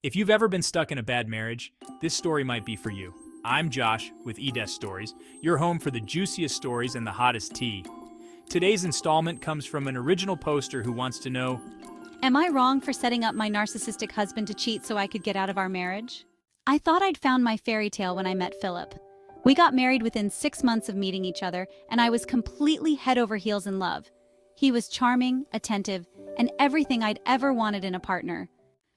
If you've ever been stuck in a bad marriage, this story might be for you. I'm Josh with eDesk Stories, your home for the juiciest stories and the hottest tea. Today's installment comes from an original poster who wants to know, Am I wrong for setting up my narcissistic husband to cheat so I could get out of our marriage? I thought I'd found my fairy tale when I met Philip. We got married within 6 months of meeting each other, and I was completely head over heels in love. He was charming, attentive, and everything I'd ever wanted in a partner.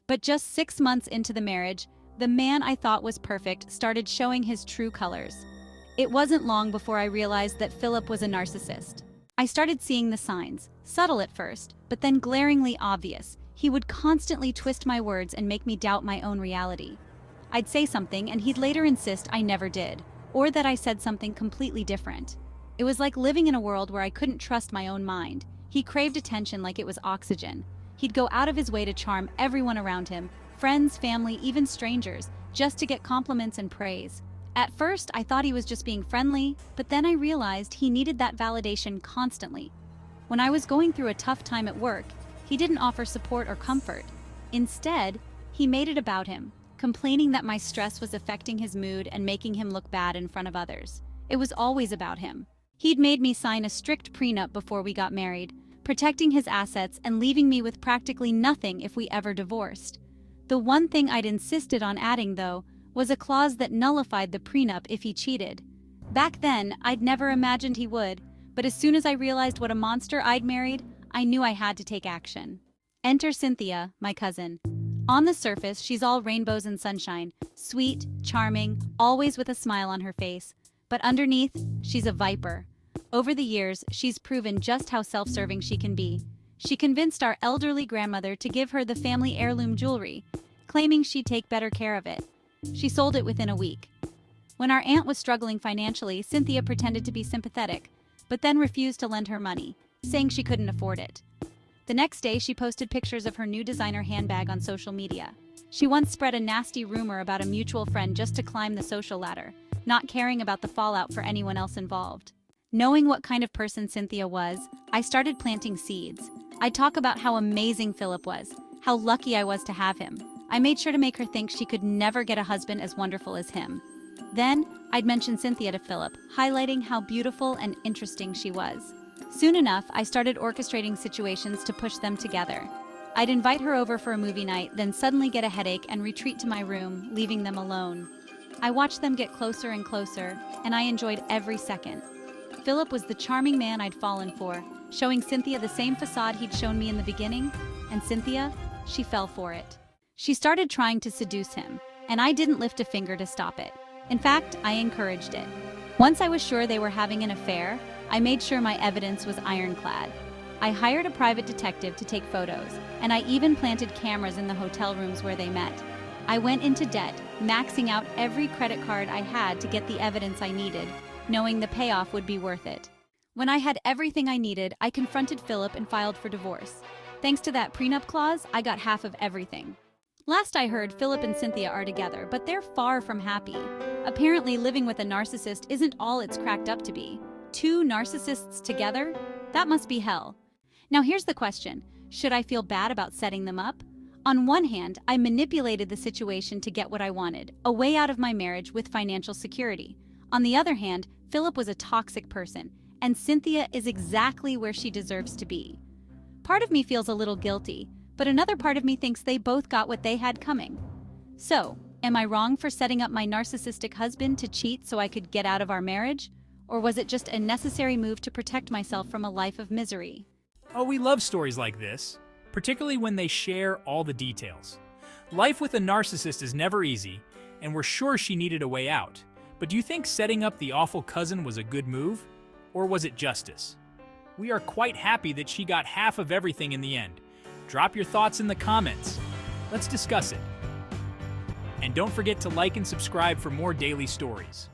But just 6 months into the marriage, the man I thought was perfect started showing his true colors. It wasn't long before I realized that Philip was a narcissist. I started seeing the signs, subtle at first, but then glaringly obvious. He would constantly twist my words and make me doubt my own reality. I'd say something and he'd later insist I never did, or that I said something completely different. It was like living in a world where I couldn't trust my own mind. He craved attention like it was oxygen. He'd go out of his way to charm everyone around him, friends, family, even strangers, just to get compliments and praise. At first, I thought he was just being friendly, but then I realized he needed that validation constantly. When I was going through a tough time at work, he didn't offer support or comfort. Instead, he made it about him, complaining that my stress was affecting his mood and making him look bad in front of others. It was always about him. He'd made me sign a strict prenup before we got married, protecting his assets and leaving me with practically nothing if we ever divorced. The one thing I'd insisted on adding, though, was a clause that nullified the prenup if he cheated. Back then, I'd never imagined he would, but as soon as I realized what a monster I'd married, I knew I had to take action. Enter Cynthia, my cousin. On the surface, she's all rainbows and sunshine, sweet, charming, always with a smile on her face. But underneath, she's a viper. Over the years, she's proven just how self-serving she can be. She convinced our elderly grandmother to give her the family heirloom jewelry, claiming she'd take better care of it. She sold it within a week. When our aunt was struggling financially, Cynthia pretended to be sympathetic, but then refused to lend her money, saying she couldn't afford it. The next day, she posted pictures of her new designer handbag on social media. She once spread a nasty rumor about a mutual friend just to climb the social ladder, not caring about the fallout for anyone else involved. Knowing what kind of person Cynthia was, I started planting seeds. I'd talk about how amazing Philip was, how lucky I was to have him. I made sure to make her think she could never get a husband as wonderful as him. Then, I'd mention Cynthia to Philip, highlighting how beautiful and interesting she was. Soon enough, I started orchestrating situations to push them together. I'd invite her over for a movie night, then suddenly get a headache and retreat to my room, leaving them alone. I watched them get closer and closer, and I enjoyed every second. Philip was the charming man I'd fallen for, showing Cynthia the same facade he'd shown me in the beginning, and Cynthia, she fell for it. She started trying to seduce him, and I didn't lift a finger to stop it. In fact, I encouraged it. Once I was sure they were having an affair, I made sure my evidence was ironclad. I hired a private detective to take photos, and I even planted cameras in the hotel rooms where they met. I went into debt, maxing out every credit card I had to get the evidence I needed, knowing the payoff would be worth it. When I had everything I needed, I confronted Philip and filed for divorce. Thanks to that prenup clause, I got half of everything. Last I heard, Philip and Cynthia are together, but they're far from happy. Apparently, living with a narcissist isn't all it's cracked up to be. 2 narcissists together? That must be hell. Now here's the question. Should I feel bad about setting them up? On one hand, I manipulated the situation to get what I wanted, a way out of my marriage with financial security. On the other hand, Philip was a toxic person, and Cynthia is exactly where she deserves to be. Part of me feels a little guilty, but another part of me thinks they both got what they had coming. So, am I wrong for setting up my narcissistic husband to cheat so I could get out of our marriage? Or was it just a necessary move to protect myself from a life of misery? oh, we love stories like this, particularly when they share all the details. Life with a narcissist is never easy, and we're sure she needed a way out. But do you think setting up the awful cousin was a good move? Or was it justice? We are quite happy that she got half of everything in the end. Drop your thoughts in the comments. Let's discuss it. And don't forget to like and subscribe for more daily stories.